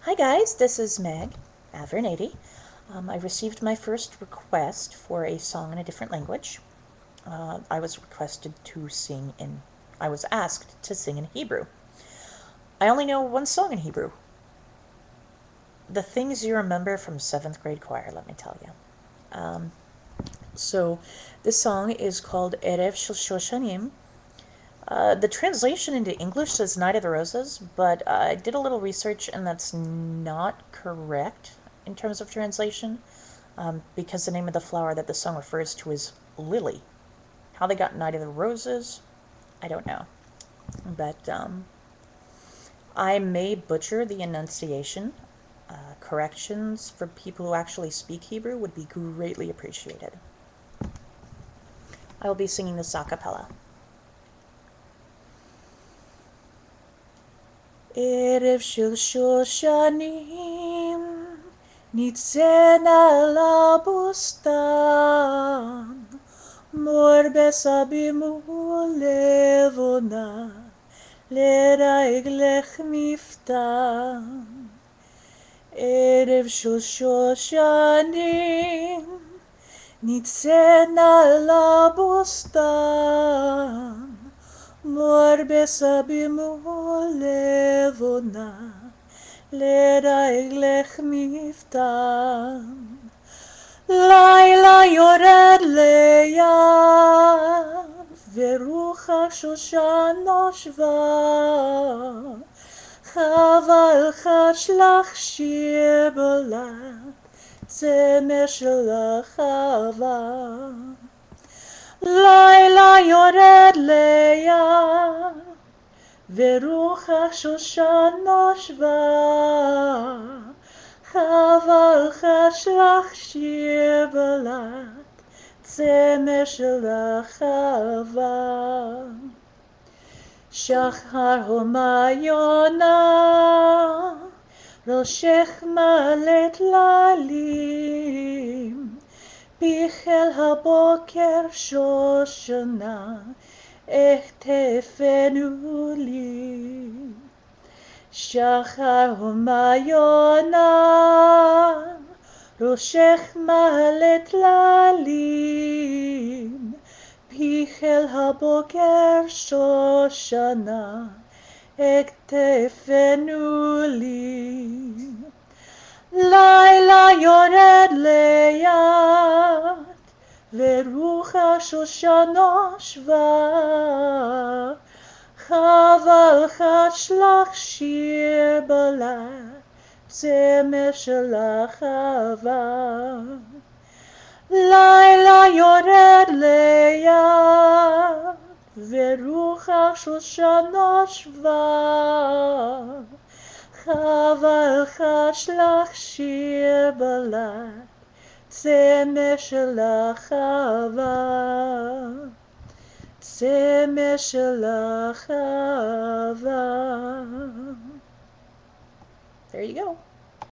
Hi guys, this is Meg Avernady. I received my first request for a song in a different language. I was requested to sing in, I was asked to sing in Hebrew. I only know one song in Hebrew. The Things You Remember from 7th grade choir, let me tell you. So this song is called Erev Shel Shoshanim. The translation into English says Night of the Roses, but I did a little research and that's not correct in terms of translation, because the name of the flower that the song refers to is lily. How they got Night of the Roses, I don't know. But I may butcher the enunciation. Corrections for people who actually speak Hebrew would be greatly appreciated. I will be singing this a cappella. ערב של שושנים נצאנה לבוסתן מור בסבימו לבונה לרגלך מפתן ערב של שושנים נצאנה לבוסתן מור בסבימו לבונה לרגלך מפתן לילה יורד ליד ורוח שושן נושבה חבל חשלך שיר בלט צמר של החווה לילה יורד ליד ורוח שושן נושבה חבל חשלך שיר בלט צמר של החווה שחר הומה יונה ראשך מלא טללים פיך אל הבוקר שושנה אכתפנו לי שחר הומה יונה ראשך מלא טללים פיך אל הבוקר שושנה אכתפנו לי לילה יורד ליד ורוח שושן נושבה חבל חשלך שיר בלט צמר של החווה לילה יורד ליד ורוח שושן נושבה חבל חשלך שיר בלט צמר של החווה צמר של החווה. There you go.